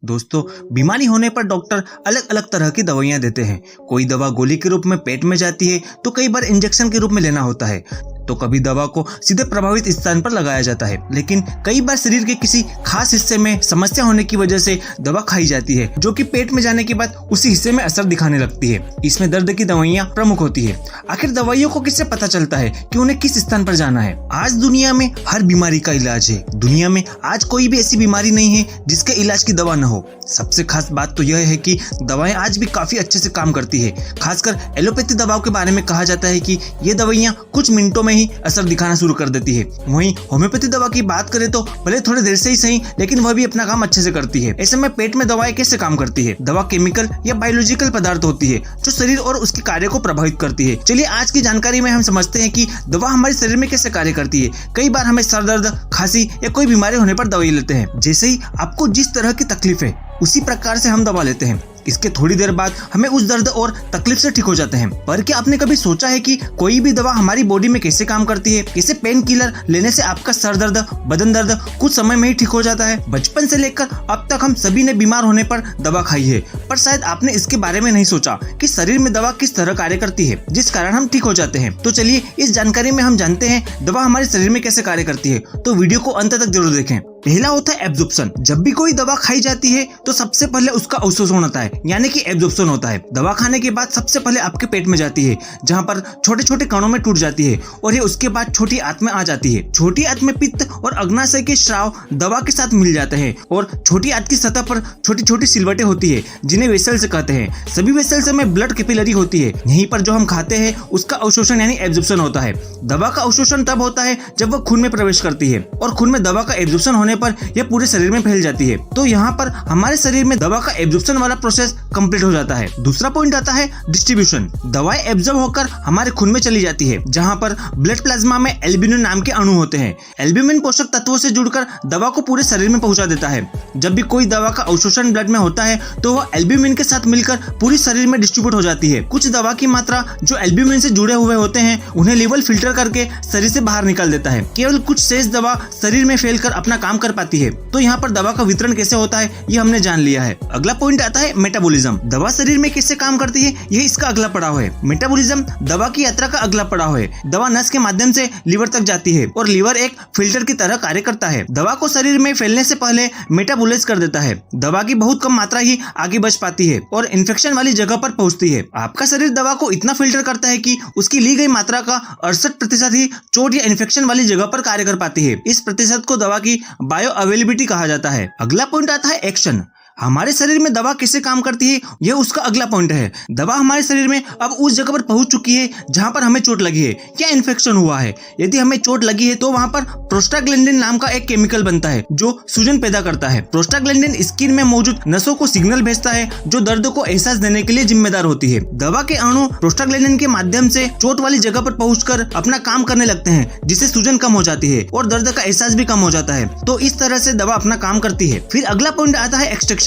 दोस्तों, बीमारी होने पर डॉक्टर अलग अलग तरह की दवाइयां देते हैं। कोई दवा गोली के रूप में पेट में जाती है तो कई बार इंजेक्शन के रूप में लेना होता है, तो कभी दवा को सीधे प्रभावित स्थान पर लगाया जाता है। लेकिन कई बार शरीर के किसी खास हिस्से में समस्या होने की वजह से दवा खाई जाती है, जो कि पेट में जाने के बाद उसी हिस्से में असर दिखाने लगती है। इसमें दर्द की दवाइयां प्रमुख होती है। आखिर दवाइयों को किससे पता चलता है कि उन्हें किस स्थान पर जाना है? आज दुनिया में हर बीमारी का इलाज है। दुनिया में आज कोई भी ऐसी बीमारी नहीं है जिसके इलाज की दवा न हो। सबसे खास बात तो यह है कि दवाएं आज भी काफी अच्छे से काम करती है। खासकर एलोपैथी दवाओं के बारे में कहा जाता है कि ये दवाइयां कुछ मिनटों में ही असर दिखाना शुरू कर देती है। वहीं होम्योपैथी दवा की बात करें तो भले थोड़े देर से ही सही, लेकिन वह भी अपना काम अच्छे से करती है। ऐसे में पेट में दवाएं कैसे काम करती है? दवा केमिकल या बायोलॉजिकल पदार्थ होती है जो शरीर और उसके कार्य को प्रभावित करती है। चलिए आज की जानकारी में हम समझते हैं कि दवा हमारे शरीर में कैसे कार्य करती है। कई बार हमें सर दर्द, खांसी या कोई बीमारी होने पर दवाई लेते हैं। जैसे ही आपको जिस तरह की तकलीफ है उसी प्रकार से हम दवा लेते हैं। इसके थोड़ी देर बाद हमें उस दर्द और तकलीफ से ठीक हो जाते हैं। पर क्या आपने कभी सोचा है कि कोई भी दवा हमारी बॉडी में कैसे काम करती है? कैसे पेन किलर लेने से आपका सर दर्द, बदन दर्द कुछ समय में ही ठीक हो जाता है? बचपन से लेकर अब तक हम सभी ने बीमार होने पर दवा खाई है, पर शायद आपने इसके बारे में नहीं सोचा कि शरीर में दवा किस तरह कार्य करती है जिस कारण हम ठीक हो जाते हैं। तो चलिए इस जानकारी में हम जानते हैं दवा हमारे शरीर में कैसे कार्य करती है। तो वीडियो को अंत तक जरूर देखें। पहला होता है एब्जॉर्प्शन। जब भी कोई दवा खाई जाती है तो सबसे पहले उसका अवशोषण होता है, यानी कि एब्जॉर्प्शन होता है। दवा खाने के बाद सबसे पहले आपके पेट में जाती है, जहां पर छोटे छोटे कणों में टूट जाती है और ये उसके बाद छोटी आंत में आ जाती है। छोटी आंत में पित्त और अग्नाशय के स्राव दवा के साथ मिल जाते हैं और छोटी आंत की सतह पर छोटी छोटी सिलवटें होती है जिन्हें वेसल्स कहते हैं। सभी वेसल्स में ब्लड कैपिलरी होती है। यहीं पर जो हम खाते हैं उसका अवशोषण यानी एब्जॉर्प्शन होता है। दवा का अवशोषण तब होता है जब वह खून में प्रवेश करती है और खून में दवा का एब्जॉर्प्शन होने पर यह पूरे शरीर में फैल जाती है। तो यहाँ पर हमारे शरीर में दवा का एब्जॉर्प्शन वाला प्रोसेस कंप्लीट हो जाता है। दूसरा पॉइंट आता है डिस्ट्रीब्यूशन। दवाएं एब्जॉर्ब होकर हमारे खून में चली जाती है, जहाँ पर ब्लड प्लाज्मा में एल्ब्यूमिन नाम के अणु होते हैं। एल्ब्यूमिन पोषक तत्वों से जुड़कर दवा को पूरे शरीर में पहुंचा देता है। जब भी कोई दवा का अवशोषण ब्लड में होता है तो वह एल्ब्यूमिन के साथ मिलकर पूरी शरीर में डिस्ट्रीब्यूट हो जाती है। कुछ दवा की मात्रा जो एल्ब्यूमिन से जुड़े हुए होते हैं उन्हें लीवर फिल्टर करके शरीर से बाहर निकाल देता है। केवल कुछ शेष दवा शरीर में फैलकर अपना काम कर पाती है। तो यहाँ पर दवा का वितरण कैसे होता है ये हमने जान लिया है। अगला पॉइंट आता है मेटाबॉलिज्म। दवा शरीर में कैसे काम करती है यह इसका अगला पड़ाव है। मेटाबॉलिज्म दवा की यात्रा का अगला पड़ाव है। दवा नस के माध्यम से लीवर तक जाती है और लीवर एक फिल्टर की तरह कार्य करता है। दवा को शरीर में फैलने से पहले मेटाबोलाइज कर देता है। दवा की बहुत कम मात्रा ही आगे बच पाती है और इन्फेक्शन वाली जगह पर पहुंचती है। आपका शरीर दवा को इतना फिल्टर करता है कि उसकी ली गई मात्रा का 68% ही चोट या इन्फेक्शन वाली जगह पर कार्य कर पाती है। इस प्रतिशत को दवा की बायो अवेलेबिलिटी कहा जाता है। अगला पॉइंट आता है एक्शन। हमारे शरीर में दवा कैसे काम करती है यह उसका अगला पॉइंट है। दवा हमारे शरीर में अब उस जगह पर पहुंच चुकी है जहां पर हमें चोट लगी है या इन्फेक्शन हुआ है। यदि हमें चोट लगी है तो वहां पर प्रोस्टाग्लैंडिन नाम का एक केमिकल बनता है जो सूजन पैदा करता है। प्रोस्टाग्लैंडिन स्किन में मौजूद नसों को सिग्नल भेजता है जो दर्द को एहसास देने के लिए जिम्मेदार होती है। दवा के अणु प्रोस्टाग्लैंडिन के माध्यम से चोट वाली जगह पर पहुंचकर अपना काम करने लगते हैं, जिससे सूजन कम हो जाती है और दर्द का एहसास भी कम हो जाता है। तो इस तरह से दवा अपना काम करती है। फिर अगला पॉइंट आता है एक्सट्रैक्शन।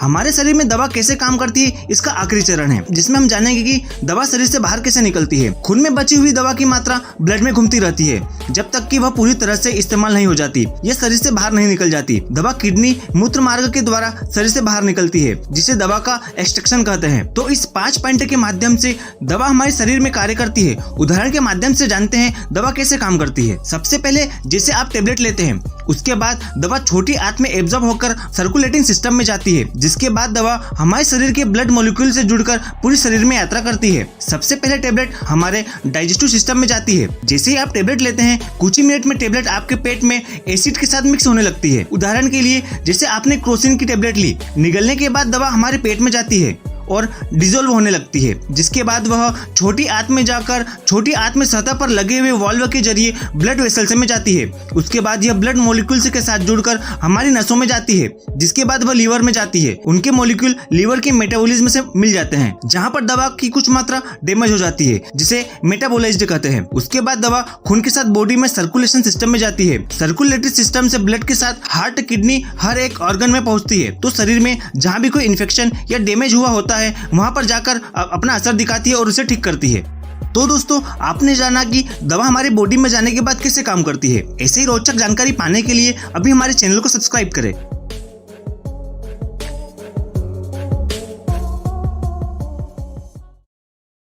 हमारे शरीर में दवा कैसे काम करती है इसका आखिरी चरण है, जिसमें हम जानेंगे कि दवा शरीर से बाहर कैसे निकलती है। खून में बची हुई दवा की मात्रा ब्लड में घूमती रहती है जब तक कि वह पूरी तरह से इस्तेमाल नहीं हो जाती। यह शरीर से बाहर नहीं निकल जाती। दवा किडनी मूत्र मार्ग के द्वारा शरीर से बाहर निकलती है, जिसे दवा का एक्सट्रैक्शन कहते हैं। तो इस 5 पॉइंट के माध्यम से दवा हमारे शरीर में कार्य करती है। उदाहरण के माध्यम से जानते हैं दवा कैसे काम करती है। सबसे पहले जैसे आप टेबलेट लेते हैं, उसके बाद दवा छोटी आंत में एब्जॉर्ब होकर सर्कुलेटिंग सिस्टम में जाती है, जिसके बाद दवा हमारे शरीर के ब्लड मॉलिक्यूल से जुड़कर पूरी शरीर में यात्रा करती है। सबसे पहले टेबलेट हमारे डाइजेस्टिव सिस्टम में जाती है। जैसे ही आप टेबलेट लेते हैं कुछ ही मिनट में टेबलेट आपके पेट में एसिड के साथ मिक्स होने लगती है। उदाहरण के लिए जैसे आपने क्रोसिन की टेबलेट ली, निगलने के बाद दवा हमारे पेट में जाती है और डिजोल्व होने लगती है, जिसके बाद वह छोटी आंत में जाकर छोटी आंत में सतह पर लगे हुए वाल्व के जरिए ब्लड वेसल्स में जाती है। उसके बाद यह ब्लड मॉलिक्यूल्स के साथ जुड़कर हमारी नसों में जाती है, जिसके बाद वह लीवर में जाती है। उनके मॉलिक्यूल लीवर के मेटाबॉलिज्म से मिल जाते हैं, जहां पर दवा की कुछ मात्रा डैमेज हो जाती है, जिसे मेटाबोलाइज्ड कहते हैं। उसके बाद दवा खून के साथ बॉडी में सर्कुलेशन सिस्टम में जाती है। सर्कुलेटरी सिस्टम से ब्लड के साथ हार्ट, किडनी हर एक ऑर्गन में पहुंचती है। तो शरीर में जहां भी कोई इन्फेक्शन या डैमेज हुआ होता है वहां पर जाकर अपना असर दिखाती है और उसे ठीक करती है। तो दोस्तों, आपने जाना कि दवा हमारी बॉडी में जाने के बाद कैसे काम करती है। ऐसे ही रोचक जानकारी पाने के लिए अभी हमारे चैनल को सब्सक्राइब करें।